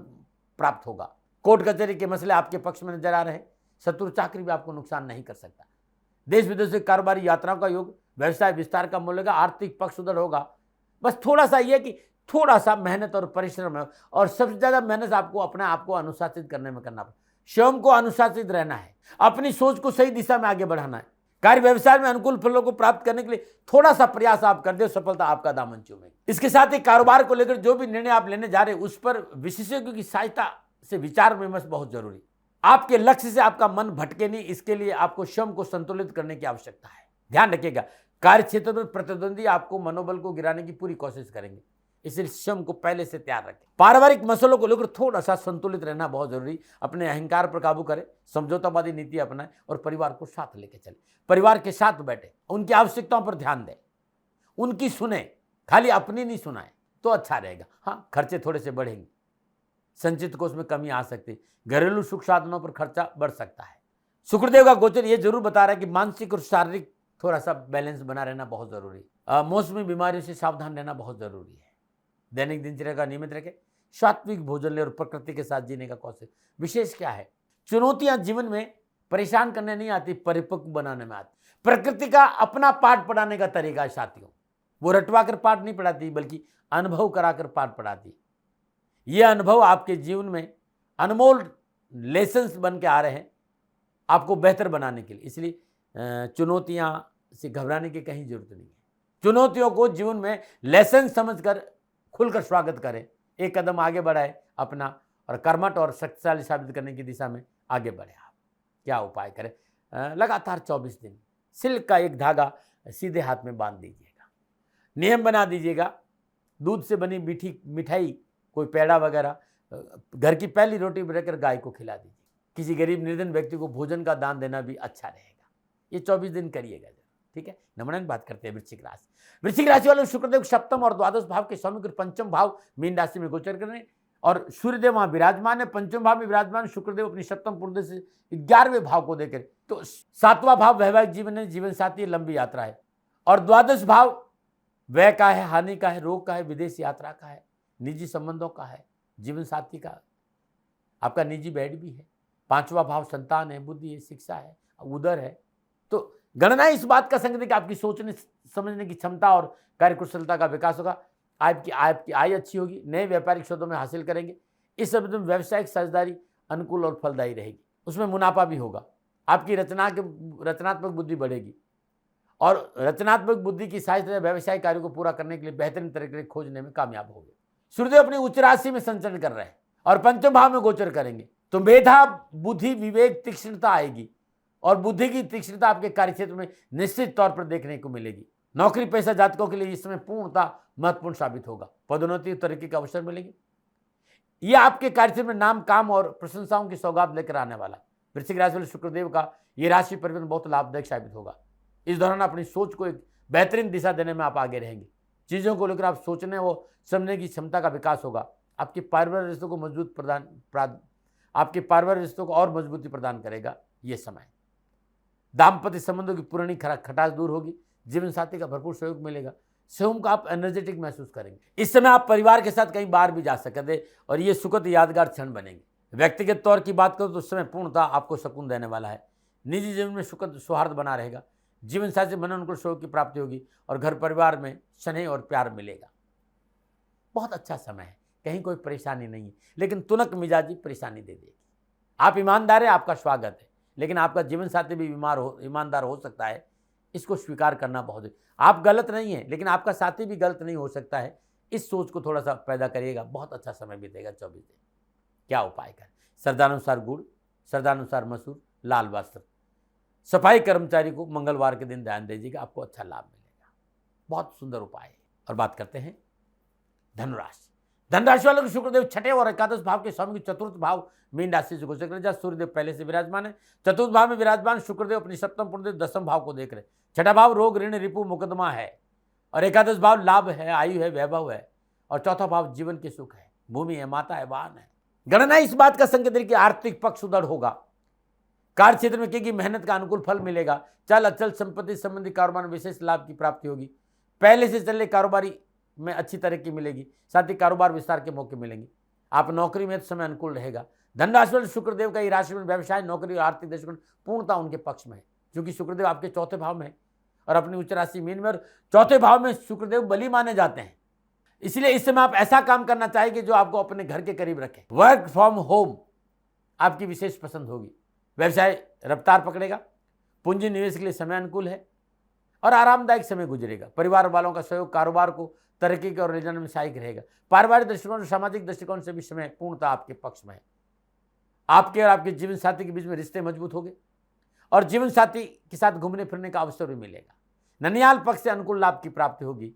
प्राप्त होगा। कोर्ट कचहरी के मसले आपके पक्ष में नजर आ रहे हैं। शत्रु चाकरी भी आपको नुकसान नहीं कर सकता। देश विदेश से कारोबारी यात्राओं का योग, व्यवसाय विस्तार का मूल्य, आर्थिक पक्ष सुधर होगा। बस थोड़ा सा यह कि थोड़ा सा मेहनत और परिश्रम है, और सबसे ज्यादा मेहनत आपको अपने आप को अनुशासित करने में करना पड़ेगा। स्वयं को अनुशासित रहना है, अपनी सोच को सही दिशा में आगे बढ़ाना है। कार्य व्यवसाय में अनुकूल फलों को प्राप्त करने के लिए थोड़ा सा प्रयास आप कर दे, सफलता आपका दामन चूमेगी। इसके साथ ही कारोबार को लेकर जो भी निर्णय आप लेने जा रहे हैं उस पर विशेषज्ञों की सहायता से विचार विमर्श बहुत जरूरी। आपके लक्ष्य से आपका मन भटके नहीं, इसके लिए आपको स्वयं को संतुलित करने की आवश्यकता है। ध्यान रखिएगा, कार्य क्षेत्र में प्रतिद्वंदी आपको मनोबल को गिराने की पूरी कोशिश करेंगे, इसलिए स्वयं को पहले से तैयार रखें। पारिवारिक मसलों को लेकर थोड़ा सा संतुलित रहना बहुत जरूरी। अपने अहंकार पर काबू करें, समझौतावादी नीति अपनाएं और परिवार को साथ लेके चलें। परिवार के साथ बैठे, उनकी आवश्यकताओं पर ध्यान दें, उनकी सुने, खाली अपनी नहीं सुनाएं तो अच्छा रहेगा। हाँ, खर्चे थोड़े से बढ़ेंगे, संचित कोष में कमी आ सकती है, घरेलू सुख साधनों पर खर्चा बढ़ सकता है। शुक्रदेव का गोचर ये जरूर बता रहा है कि मानसिक और शारीरिक थोड़ा सा बैलेंस बना रहना बहुत जरूरी है। मौसमी बीमारियों से सावधान रहना बहुत जरूरी है। दैनिक दिनचर्या का नियमित रखें, सात्विक भोजन लें और प्रकृति के साथ जीने का कौशल। विशेष क्या है, चुनौतियां जीवन में परेशान करने नहीं आती, परिपक्व बनाने में आती। प्रकृति का अपना पाठ पढ़ाने का तरीका है साथियों, वो रटवा कर पाठ नहीं पढ़ाती बल्कि अनुभव कराकर पाठ पढ़ाती। ये अनुभव आपके जीवन में अनमोल लेसन्स बन के आ रहे हैं आपको बेहतर बनाने के लिए। इसलिए चुनौतियां से घबराने की कहीं जरूरत नहीं है। चुनौतियों को जीवन में लेसन समझकर खुलकर स्वागत करें, एक कदम आगे बढ़ाए अपना और कर्मठ और शक्तिशाली साबित करने की दिशा में आगे बढ़े। आप क्या उपाय करें, लगातार 24 दिन सिल्क का एक धागा सीधे हाथ में बांध दीजिएगा। नियम बना दीजिएगा, दूध से बनी मीठी मिठाई, कोई पेड़ा वगैरह, घर की पहली रोटी बनाकर गाय को खिला दीजिए। किसी गरीब निर्धन व्यक्ति को भोजन का दान देना भी अच्छा रहेगा। ये 24 दिन करिएगा, ठीक है। नंबर 9 बात करते हैं वृश्चिक राशि। वृश्चिक राशि वालों शुक्रदेव सप्तम और द्वादश भाव के स्वामी के पंचम भाव मीन राशि में गोचर कर रहे हैं और सूर्यदेव वहां विराजमान है। पंचम भाव में विराजमान शुक्रदेव अपनी सप्तम पूर्व से 11वें भाव को देकर, तो 7वां भाव वैवाहिक जीवन है, जीवन साथी, लंबी यात्रा है। और द्वादश भाव व्यय का है, हानि का है, रोग का है, विदेश यात्रा का है, निजी संबंधों का है, जीवन साथी का, आपका निजी बेड भी है। 5वां भाव संतान है, बुद्धि है, शिक्षा है, उदर है। तो गणना इस बात का संकेत है कि आपकी सोचने समझने की क्षमता और कार्यकुशलता का विकास होगा। आपकी आय अच्छी होगी, नए व्यापारिक शोधों में हासिल करेंगे। इस समय में व्यावसायिक साझेदारी अनुकूल और फलदायी रहेगी, उसमें मुनाफा भी होगा। आपकी रचनात्मक बुद्धि बढ़ेगी और रचनात्मक बुद्धि की सहायता व्यवसायिक कार्यों को पूरा करने के लिए बेहतरीन तरीके खोजने में कामयाब होंगे। सूर्यदेव अपनी उच्च राशि में संचरण कर रहे हैं और पंचम भाव में गोचर करेंगे, तो मेधा, बुद्धि, विवेक, तीक्ष्णता आएगी और बुद्धि की तीक्ष्णता आपके कार्यक्षेत्र में निश्चित तौर पर देखने को मिलेगी। नौकरी पेशा जातकों के लिए इस समय पूर्णतः महत्वपूर्ण साबित होगा। पदोन्नति तरक्की का अवसर मिलेंगे। यह आपके कार्यक्षेत्र में नाम, काम और प्रशंसाओं की सौगात लेकर आने वाला। वृश्चिक राशि वाले शुक्रदेव का यह राशि परिवर्तन बहुत लाभदायक साबित होगा। इस दौरान अपनी सोच को एक बेहतरीन दिशा देने में आप आगे रहेंगे। चीजों को लेकर आप सोचने व समझने की क्षमता का विकास होगा। आपके पारिवारिक रिश्तों को आपके पारिवारिक रिश्तों को और मजबूती प्रदान करेगा ये समय। दाम्पत्य संबंधों की पुरानी खटास दूर होगी। जीवन साथी का भरपूर सहयोग मिलेगा। स्वयं को आप एनर्जेटिक महसूस करेंगे। इस समय आप परिवार के साथ कहीं बाहर भी जा सकते हैं और ये सुखद यादगार क्षण बनेंगे। व्यक्तिगत तौर की बात करो तो उस समय पूर्णतः आपको सुकून देने वाला है। निजी जीवन में सुखद सौहार्द बना रहेगा। जीवन साथी से मनोनुकूल सहयोग की प्राप्ति होगी और घर परिवार में स्नेह और प्यार मिलेगा। बहुत अच्छा समय है, कहीं कोई परेशानी नहीं है, लेकिन तुनक मिजाजी परेशानी दे देगी। आप ईमानदार है, आपका स्वागत है, लेकिन आपका जीवन साथी भी ईमानदार हो सकता है, इसको स्वीकार करना बहुत। आप गलत नहीं है, लेकिन आपका साथी भी गलत नहीं हो सकता है। इस सोच को थोड़ा सा पैदा करिएगा, बहुत अच्छा समय बीतेगा 24 दिन। क्या उपाय करें, श्रद्धानुसार गुड़, श्रद्धानुसार मसूर, लाल वस्त्र। सफाई कर्मचारी को मंगलवार के दिन ध्यान दीजिएगा, आपको अच्छा लाभ मिलेगा। बहुत सुंदर उपाय है। और बात करते हैं धनुराशि। धनराशि वालों को शुक्रदेव छठे और एकादश भाव के स्वामी चतुर्थ भाव मीन राशि से गोचर कर, जहाँ सूर्यदेव पहले से विराजमान है। चतुर्थ भाव में विराजमान शुक्रदेव अपनी सप्तम पूर्ण दसम भाव को देख रहे। छठा भाव रोग, ऋण, रिपु, मुकदमा है और एकादश भाव लाभ है, आयु है, वैभव है और चौथा भाव जीवन के सुख है, भूमि है, माता है, वाहन है। गणना इस बात का संकेत है कि आर्थिक पक्ष सुदृढ़ होगा। कार्य क्षेत्र में की मेहनत का अनुकूल फल मिलेगा। चल अचल संपत्ति संबंधी कारोबार में विशेष लाभ की प्राप्ति होगी। पहले से चले कारोबारी में अच्छी तरक्की मिलेगी, साथ ही कारोबार विस्तार के मौके मिलेंगे। आप नौकरी में तो समय अनुकूल रहेगा। धनराशि वाले शुक्रदेव का ये राशि में व्यवसाय, नौकरी और आर्थिक दृष्टिकोण पूर्णतः उनके पक्ष में है, क्योंकि शुक्रदेव आपके चौथे भाव में है और अपनी उच्च राशि मीन में, और चौथे भाव में शुक्रदेव बली माने जाते हैं। इसलिए इस समय आप ऐसा काम करना चाहेंगे जो आपको अपने घर के करीब रखे। वर्क फ्रॉम होम आपकी विशेष पसंद होगी। व्यवसाय रफ्तार पकड़ेगा। पूंजी निवेश के लिए समय अनुकूल है और आरामदायक समय गुजरेगा। परिवार वालों का सहयोग कारोबार को तरक्की की ओर ले जाने में सहायक रहेगा। पारिवारिक दृष्टिकोण और सामाजिक दृष्टिकोण से भी समय पूर्णतः आपके पक्ष में है। आपके और आपके जीवन साथी के बीच में रिश्ते मजबूत होंगे और जीवन साथी के साथ घूमने फिरने का अवसर भी मिलेगा। ननियाल पक्ष से अनुकूल लाभ की प्राप्ति होगी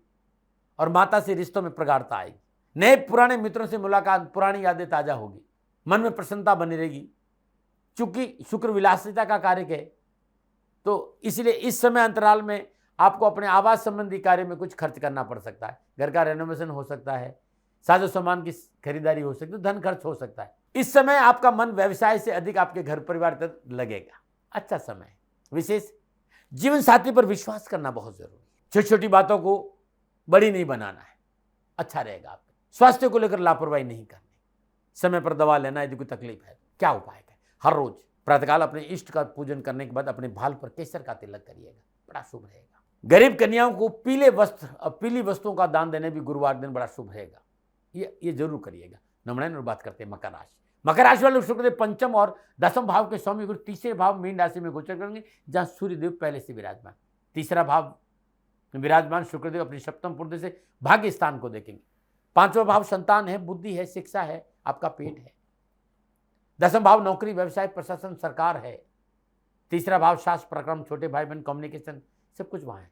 और माता से रिश्तों में प्रगाढ़ता आएगी। नए पुराने मित्रों से मुलाकात, पुरानी यादें ताजा होगी, मन में प्रसन्नता बनी रहेगी। चूंकि शुक्र विलासिता का कारक है, तो इसलिए इस समय अंतराल में आपको अपने आवास संबंधी कार्य में कुछ खर्च करना पड़ सकता है। घर का रेनोवेशन हो सकता है, साजो सामान की खरीदारी हो सकती है, धन खर्च हो सकता है। इस समय आपका मन व्यवसाय से अधिक आपके घर परिवार तक लगेगा। अच्छा समय है। विशेष जीवन साथी पर विश्वास करना बहुत जरूरी है। छोटी छोटी बातों को बड़ी नहीं बनाना है, अच्छा रहेगा। आपको स्वास्थ्य को लेकर लापरवाही नहीं करनी, समय पर दवा लेना। यदि कोई तकलीफ है क्या उपाय करें? हर रोज प्रातःकाल अपने इष्ट का पूजन करने के बाद अपने भाल पर केसर का तिलक करिएगा, बड़ा शुभ रहेगा। गरीब कन्याओं को पीले वस्त्र और पीली वस्तुओं का दान देने भी गुरुवार दिन बड़ा शुभ रहेगा। ये जरूर करिएगा। नमस्कार। और बात करते हैं मकर राशि। मकर राशि वाले शुक्रदेव पंचम और दसम भाव के स्वामी गुरु तीसरे भाव मीन राशि में गोचर करेंगे, जहां सूर्यदेव पहले से विराजमान। तीसरा भाव विराजमान शुक्रदेव अपनी सप्तम पूर्ति से भाग्य स्थान को देखेंगे। पांचवा भाव संतान है, बुद्धि है, शिक्षा है, आपका पेट है। दसम भाव नौकरी, व्यवसाय, प्रशासन, सरकार है। तीसरा भाव शास्त्र, प्रक्रम, छोटे भाई बहन, कम्युनिकेशन, सब कुछ वहां है।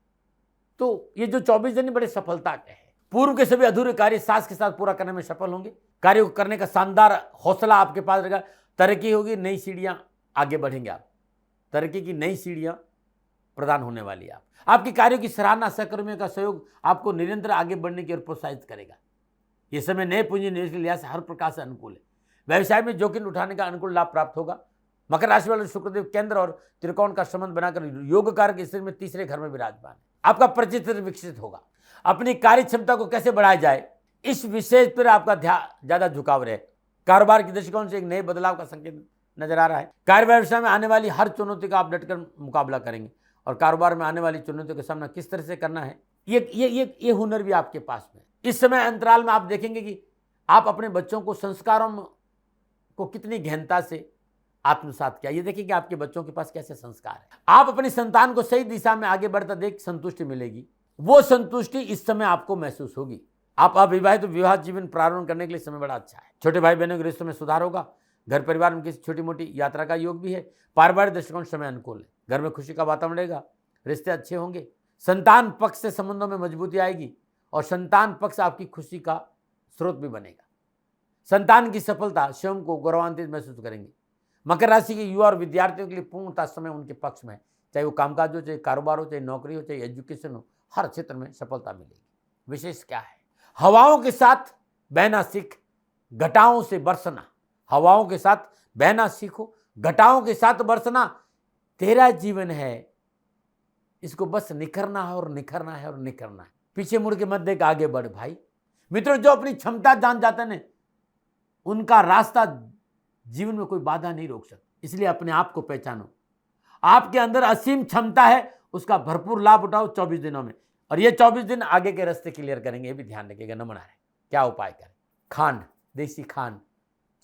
तो ये जो 24 दिन बड़े सफलता के हैं। पूर्व के सभी अधूरे कार्य सास के साथ पूरा करने में सफल होंगे। कार्य को करने का शानदार हौसला आपके पास रहेगा। तरक्की होगी, नई सीढ़ियां आगे बढ़ेंगे आप। तरक्की की नई सीढ़ियां प्रदान होने वाली है। आपके कार्यों की सराहना, सहकर्मियों का सहयोग आपको निरंतर आगे बढ़ने की ओर प्रोत्साहित करेगा। यह समय नए पूंजी निवेश के लिहाज से हर प्रकार से अनुकूल है। व्यवसाय में जोखिम उठाने का अनुकूल लाभ प्राप्त होगा। मकर राशि वाले शुक्रदेव केंद्र और त्रिकोण का संबंध बनाकर योग कारक स्थिति में तीसरे घर में विराजमान है। आपका परिचित्र विकसित होगा। अपनी कार्य क्षमता को कैसे बढ़ाया जाए, इस विषय पर आपका ध्यान ज्यादा झुकाव रहे। कारोबार के दृष्टिकोण से एक नए बदलाव का संकेत नजर आ रहा है। कार्य व्यवसाय में आने वाली हर चुनौती का आप डटकर मुकाबला करेंगे और कारोबार में आने वाली चुनौतियों का सामना किस तरह से करना है, ये हुनर भी आपके पास में। इस समय अंतराल में आप देखेंगे कि आप अपने बच्चों को संस्कारों को कितनी गहनता से आत्मसात किया। ये देखिए कि आपके बच्चों के पास कैसे संस्कार है। आप अपनी संतान को सही दिशा में आगे बढ़ता देख संतुष्टि मिलेगी। वो संतुष्टि इस समय आपको महसूस होगी। आप अविवाहित तो विवाह जीवन प्रारंभ करने के लिए समय बड़ा अच्छा है। छोटे भाई बहनों के रिश्तों में सुधार होगा। घर परिवार में किसी छोटी मोटी यात्रा का योग भी है। पारिवारिक दृष्टिकोण समय अनुकूल है। घर में खुशी का वातावरण रहेगा। रिश्ते अच्छे होंगे। संतान पक्ष से संबंधों में मजबूती आएगी और संतान पक्ष आपकी खुशी का स्रोत भी बनेगा। संतान की सफलता स्वयं को गौरवान्वित महसूस करेंगे। मकर राशि के युवा और विद्यार्थियों के लिए पूर्णतः समय उनके पक्ष में है। चाहे वो कामकाज हो, चाहे कारोबार हो, चाहे नौकरी हो, चाहे एजुकेशन हो, हर क्षेत्र में सफलता मिलेगी। विशेष क्या है? हवाओं के साथ बहना सीख, घटाओं से बरसना। हवाओं के साथ बहना सीखो, घटाओं के साथ बरसना। तेरा जीवन है, इसको बस निखरना है और निखरना है और निखरना है। पीछे मुड़ के मत देख, आगे बढ़ भाई। मित्रों, जो अपनी क्षमता जान जाते हैं उनका रास्ता जीवन में कोई बाधा नहीं रोक सकता। इसलिए अपने आप को पहचानो। आपके अंदर असीम क्षमता है, उसका भरपूर लाभ उठाओ 24 दिनों में। और ये 24 दिन आगे के रास्ते क्लियर करेंगे, ये भी ध्यान रखिएगा। नमन है क्या उपाय करें? खांड, देसी खांड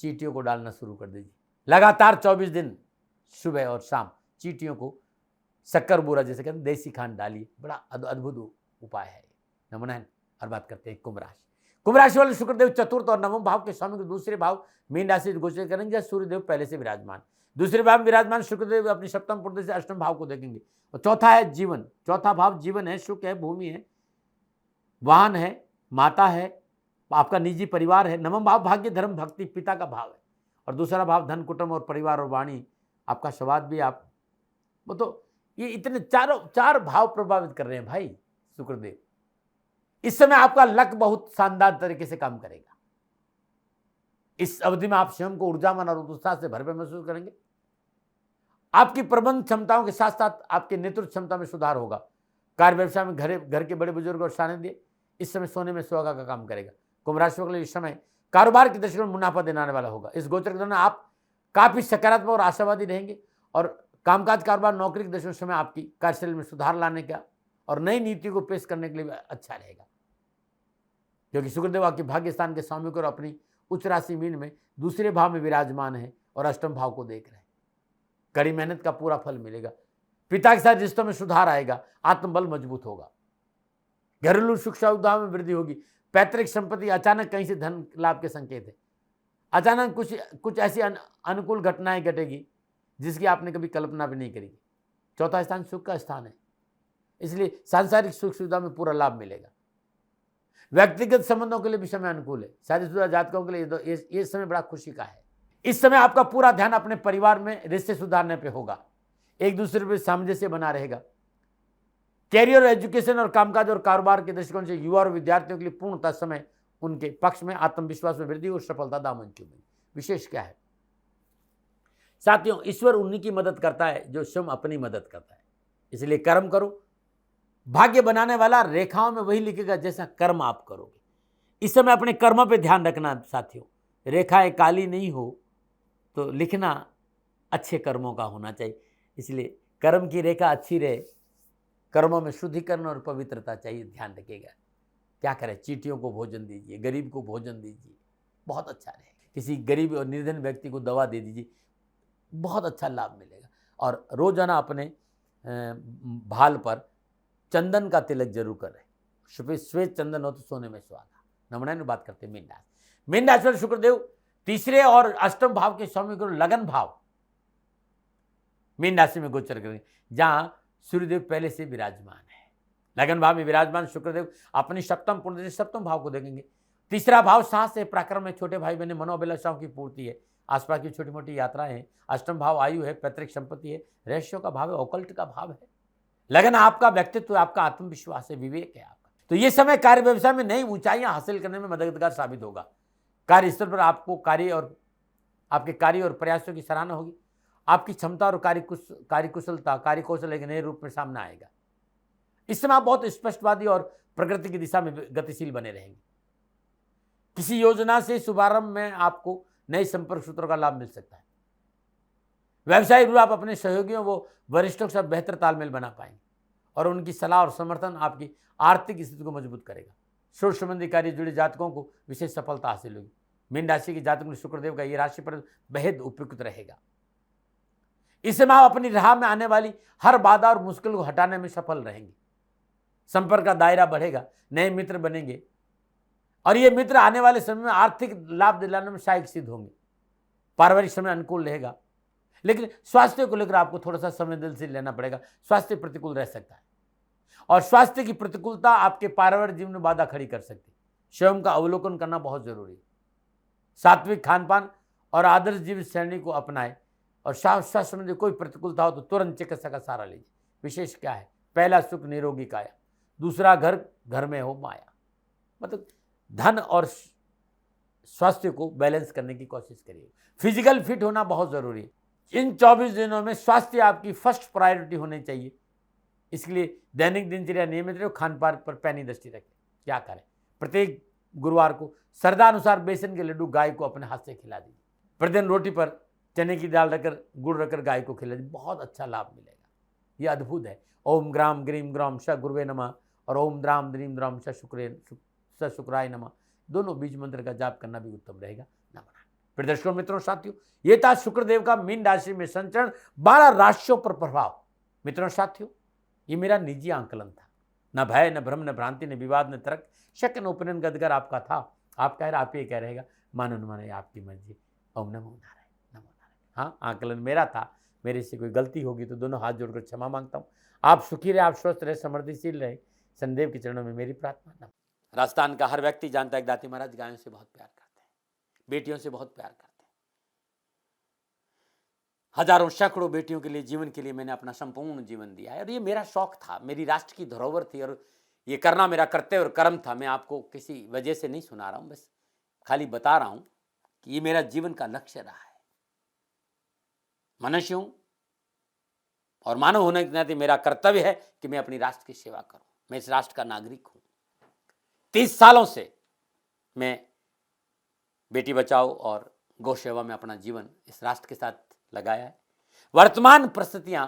चींटियों को डालना शुरू कर दीजिए। लगातार 24 दिन सुबह और शाम चींटियों को शक्कर बूरा जैसे कहते हैं देसी खांड डालिए। बड़ा अद्भुत उपाय है। नमन है। और बात करते हैं कुंभ राशि। कुंभ राशि वाले शुक्रदेव चतुर्थ और नवम भाव के स्वामी को दूसरे भाव मीन राशि गोचर करेंगे। सूर्यदेव पहले से विराजमान। दूसरे भाव में विराजमान शुक्रदेव अपनी सप्तम पूर्ति से अष्टम भाव को देखेंगे। और चौथा है जीवन। चौथा भाव जीवन है, सुख है, भूमि है, वाहन है, माता है, आपका निजी परिवार है। नवम भाव भाग्य, धर्म, भक्ति, पिता का भाव है। और दूसरा भाव धन, कुटुंब और परिवार और वाणी, आपका संवाद भी। आप वो तो ये इतने चार भाव प्रभावित कर रहे हैं भाई शुक्रदेव। इस समय आपका लक बहुत शानदार तरीके से काम करेगा। इस अवधि में आप स्वयं को ऊर्जावान और उत्साह से भरपूर महसूस करेंगे। आपकी प्रबंध क्षमताओं के साथ साथ आपके नेतृत्व क्षमता में सुधार होगा। कार्य व्यवसाय में घर के बड़े बुजुर्ग और सानिध्य इस समय सोने में सुहागा का काम करेगा। कुंभ राशि के लिए इस समय कारोबार की दृष्टि में मुनाफा दिलाने वाला होगा। इस गोचर के दौरान आप काफी सकारात्मक और आशावादी रहेंगे और कामकाज, कारोबार, नौकरी की दृष्टि में समय आपकी कार्यशैली में सुधार लाने का और नई नीति को पेश करने के लिए अच्छा रहेगा, क्योंकि शुक्रदेव आपके भाग्य स्थान के स्वामी को अपनी उच्च राशि मीन में दूसरे भाव में विराजमान है और अष्टम भाव को देख रहे हैं। कड़ी मेहनत का पूरा फल मिलेगा। पिता के साथ रिश्तों में सुधार आएगा। आत्मबल मजबूत होगा। घरेलू सुख सुविधाओं में वृद्धि होगी। पैतृक संपत्ति, अचानक कहीं से धन लाभ के संकेत है। अचानक कुछ कुछ ऐसी अनुकूल घटनाएं घटेगी जिसकी आपने कभी कल्पना भी नहीं करी। चौथा स्थान सुख का स्थान है, इसलिए सांसारिक सुख सुविधा में पूरा लाभ मिलेगा। व्यक्तिगत संबंधों के लिए भी समय अनुकूल है। शादीशुदा जातकों के लिए ये समय बड़ा खुशी का है। इस समय आपका पूरा ध्यान अपने परिवार में रिश्ते सुधारने पे होगा, एक दूसरे पर सामंजस्य बना रहेगा। कैरियर, एजुकेशन और कामकाज और कारोबार के दृष्टिकोण से युवा और विद्यार्थियों के लिए पूर्णतः समय उनके पक्ष में, आत्मविश्वास में वृद्धि और सफलता दामन चूमेगी। विशेष क्या है साथियों, ईश्वर उन्हीं की मदद करता है जो स्वयं अपनी मदद करता है। इसलिए कर्म करो, भाग्य बनाने वाला रेखाओं में वही लिखेगा जैसा कर्म आप करोगे। इस समय अपने कर्मों पे ध्यान रखना साथियों, रेखाएं काली नहीं हो तो लिखना अच्छे कर्मों का होना चाहिए। इसलिए कर्म की रेखा अच्छी रहे, कर्मों में शुद्धिकरण और पवित्रता चाहिए, ध्यान रखिएगा। क्या करें, चींटियों को भोजन दीजिए, गरीब को भोजन दीजिए, बहुत अच्छा रहे। किसी गरीब और निर्धन व्यक्ति को दवा दे दीजिए, बहुत अच्छा लाभ मिलेगा। और रोजाना अपने भाल पर चंदन का तिलक जरूर करें। श्वेत चंदन हो तो सोने में सुहागा। नमूना बात करते हैं मीन राशि। मीन राशि पर शुक्रदेव तीसरे और अष्टम भाव के स्वामी गुरु लगन भाव मीन राशि में गोचर करेंगे, जहां सूर्यदेव पहले से विराजमान है। लगन भाव में विराजमान शुक्रदेव अपनी सप्तम पूर्ण सप्तम भाव को देखेंगे। तीसरा भाव साहस है, पराक्रम है, छोटे भाई बहने मनोअभिलाषाओं की पूर्ति है, आसपास की छोटी मोटी यात्राएं हैं। अष्टम भाव आयु है, पैतृक संपत्ति है, रहस्यों का भाव है, ओकल्ट का भाव है। लगन आपका व्यक्तित्व, आपका आत्मविश्वास है, विवेक है आपका। तो ये समय कार्य व्यवसाय में नई ऊंचाइयां हासिल करने में मददगार साबित होगा। कार्यस्थल पर आपको आपके कार्य और प्रयासों की सराहना होगी। आपकी क्षमता और कार्यकुशलता, कार्यकौशल एक नए रूप में सामने आएगा। इस समय आप बहुत स्पष्टवादी और प्रगति की दिशा में गतिशील बने रहेंगे। किसी योजना से शुभारंभ में आपको नए संपर्क सूत्रों का लाभ मिल सकता है। व्यवसायिक रूप आप अपने सहयोगियों व वरिष्ठों के साथ बेहतर तालमेल बना पाएंगे और उनकी सलाह और समर्थन आपकी आर्थिक स्थिति को मजबूत करेगा। सोच संबंधी कार्य जुड़े जातकों को विशेष सफलता हासिल होगी। मीन राशि के जातकों में शुक्रदेव का ये राशि पर बेहद उपयुक्त रहेगा। इस समय आप अपनी राह में आने वाली हर बाधा और मुश्किल को हटाने में सफल रहेंगे। संपर्क का दायरा बढ़ेगा, नए मित्र बनेंगे और ये मित्र आने वाले समय में आर्थिक लाभ दिलाने में सहायक सिद्ध होंगे। पारिवारिक समय अनुकूल रहेगा, लेकिन स्वास्थ्य को लेकर आपको थोड़ा सा संवेदनशील लेना पड़ेगा। स्वास्थ्य प्रतिकूल रह सकता है और स्वास्थ्य की प्रतिकूलता आपके पारिवारिक जीवन में बाधा खड़ी कर सकती है। स्वयं का अवलोकन करना बहुत जरूरी है। सात्विक खानपान और आदर्श जीवन शैली को अपनाएं और स्वास्थ्य संबंधी कोई प्रतिकूलता हो तो तुरंत चिकित्सक का सहारा लीजिए। विशेष क्या है, पहला सुख निरोगी काया, दूसरा घर में हो माया। मतलब धन और स्वास्थ्य को बैलेंस करने की कोशिश करिए। फिजिकल फिट होना बहुत जरूरी है। इन 24 दिनों में स्वास्थ्य आपकी फर्स्ट प्रायोरिटी होनी चाहिए। इसलिए दैनिक दिनचर्या नियमित रहो, खान पान पर पैनी दृष्टि रखें। क्या करें, प्रत्येक गुरुवार को श्रद्धानुसार बेसन के लड्डू गाय को अपने हाथ से खिला दीजिए। प्रतिदिन रोटी पर चने की दाल रखकर गुड़ रखकर गाय को खिला दीजिए, बहुत अच्छा लाभ मिलेगा। यह अद्भुत है। ओम ग्राम ग्रीम ग्राम श गुरुवे नमः और ओम द्राम द्रीम द्राम श शुक्राय नमः, दोनों बीज मंत्र का जाप करना भी उत्तम रहेगा। नमः। फिर दर्शकों मित्रों साथियों, ये था शुक्रदेव का मीन राशि में संचरण, 12 राशियों पर प्रभाव। मित्रों साथियों, ये मेरा निजी आंकलन था। न भय, न भ्रम, न भ्रांति, न विवाद, न तर्क, शक, न उपनयन का अधिकार आपका था। आप कह रहे, आप ये कह रहेगा, मानो न माने आपकी मर्जी। ओम नमो नारायण, नमो नारायण। हाँ, आंकलन मेरा था, मेरे से कोई गलती होगी तो दोनों हाथ जोड़कर क्षमा मांगता हूँ। आप सुखी रहे, आप स्वस्थ रहे, समृद्धिशील रहे, संदेव के चरणों में मेरी प्रार्थना। राजस्थान का हर व्यक्ति जानता है कि दाती महाराज गायों से बहुत प्यार करते हैं, बेटियों से बहुत प्यार करते हैं। हजारों सैकड़ों बेटियों के लिए, जीवन के लिए मैंने अपना संपूर्ण जीवन दिया है और ये मेरा शौक था, मेरी राष्ट्र की धरोहर थी और ये करना मेरा कर्तव्य और कर्म था। मैं आपको किसी वजह से नहीं सुना रहा हूं, बस खाली बता रहा हूं कि ये मेरा जीवन का लक्ष्य रहा है। मनुष्य हूं और मानव होने के नाते मेरा कर्तव्य है कि मैं अपनी राष्ट्र की सेवा करूं। मैं इस राष्ट्र का नागरिक हूं। 30 सालों से मैं बेटी बचाओ और गौ सेवा में अपना जीवन इस राष्ट्र के साथ लगाया है। वर्तमान परिस्थितियां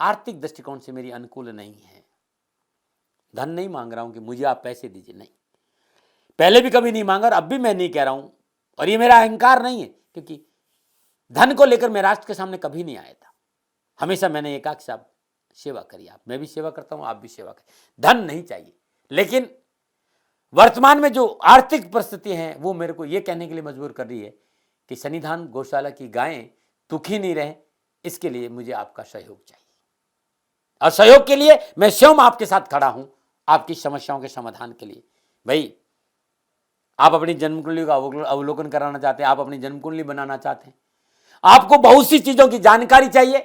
आर्थिक दृष्टिकोण से मेरी अनुकूल नहीं है। धन नहीं मांग रहा हूं कि मुझे आप पैसे दीजिए, नहीं, पहले भी कभी नहीं मांगा और अब भी मैं नहीं कह रहा हूं। और ये मेरा अहंकार नहीं है, क्योंकि धन को लेकर मैं राष्ट्र के सामने कभी नहीं आया था। हमेशा मैंने एक आख साहब सेवा करी, आप, मैं भी सेवा करता हूं, आप भी सेवा करें। धन नहीं चाहिए, लेकिन वर्तमान में जो आर्थिक परिस्थिति हैं वो मेरे को ये कहने के लिए मजबूर कर रही है कि सन्निधान गौशाला की गायें दुखी नहीं रहें, इसके लिए मुझे आपका सहयोग चाहिए। और सहयोग के लिए मैं स्वयं आपके साथ खड़ा हूं, आपकी समस्याओं के समाधान के लिए। भाई, आप अपनी जन्म कुंडली का अवलोकन कराना चाहते हैं, आप अपनी जन्म कुंडली बनाना चाहते हैं, आपको बहुत सी चीजों की जानकारी चाहिए,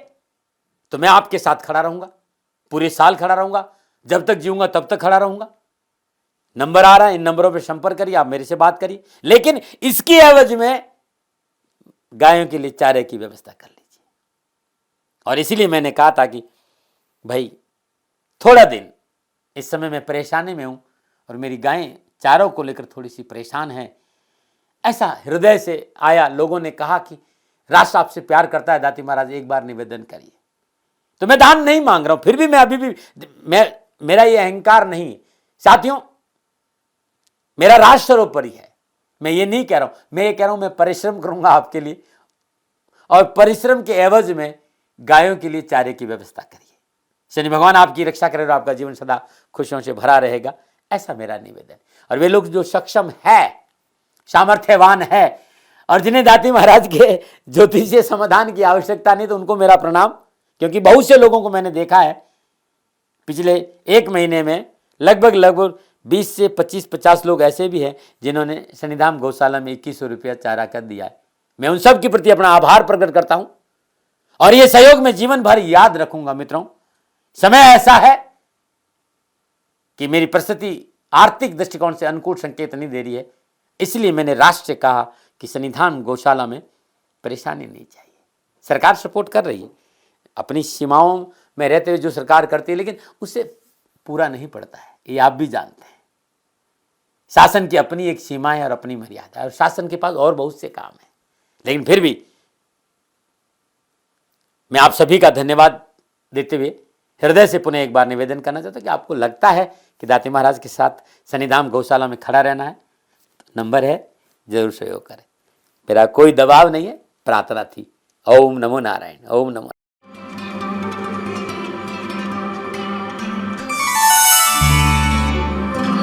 तो मैं आपके साथ खड़ा रहूंगा, पूरे साल खड़ा रहूंगा, जब तक जीऊंगा तब तक खड़ा रहूंगा। नंबर आ रहा है, इन नंबरों पर संपर्क करिए, आप मेरे से बात करिए, लेकिन इसकी एवज में गायों के लिए चारे की व्यवस्था कर लीजिए। और इसीलिए मैंने कहा था कि भाई थोड़ा दिन, इस समय मैं परेशानी में हूं और मेरी गायें चारों को लेकर थोड़ी सी परेशान हैं। ऐसा हृदय से आया, लोगों ने कहा कि राष्ट्र आपसे प्यार करता है दाती महाराज, एक बार निवेदन करिए। तो मैं दान नहीं मांग रहा हूं, फिर भी मैं अभी भी मेरा ये अहंकार नहीं साथियों, मेरा राष्ट्र सर्वोपरि है। मैं ये नहीं कह रहा हूं, मैं ये कह रहा हूं मैं परिश्रम करूंगा आपके लिए, और परिश्रम के एवज में गायों के लिए चारे की व्यवस्था करिए। शनि भगवान आपकी रक्षा करे और आपका जीवन सदा खुशियों से भरा रहेगा, ऐसा मेरा निवेदन। और वे लोग जो सक्षम है, सामर्थ्यवान है, और जिन्हें दाती महाराज के ज्योतिषीय समाधान की आवश्यकता नहीं, तो उनको मेरा प्रणाम। क्योंकि बहुत से लोगों को मैंने देखा है पिछले एक महीने में, लगभग 20 से 25-50 लोग ऐसे भी हैं जिन्होंने सन्निधान गौशाला में 2100 रुपया चारा कर दिया है। मैं उन सब के प्रति अपना आभार प्रकट करता हूं, और यह सहयोग मैं जीवन भर याद रखूंगा। मित्रों, समय ऐसा है कि मेरी परिस्थिति आर्थिक दृष्टिकोण से अनुकूल संकेत नहीं दे रही है, इसलिए मैंने राष्ट्र से कहा कि सन्निधान गौशाला में परेशानी नहीं चाहिए। सरकार सपोर्ट कर रही है, अपनी सीमाओं में रहते हुए जो सरकार करती है, लेकिन उससे पूरा नहीं पड़ता है, ये आप भी जानते हैं। शासन की अपनी एक सीमा है और अपनी मर्यादा है, और शासन के पास और बहुत से काम है। लेकिन फिर भी मैं आप सभी का धन्यवाद देते हुए हृदय से पुनः एक बार निवेदन करना चाहता हूं कि आपको लगता है कि दाती महाराज के साथ सन्निधान गौशाला में खड़ा रहना है, तो नंबर है, जरूर सहयोग करें। मेरा कोई दबाव नहीं है, प्रार्थना थी। ओम नमो नारायण, ओम नमो।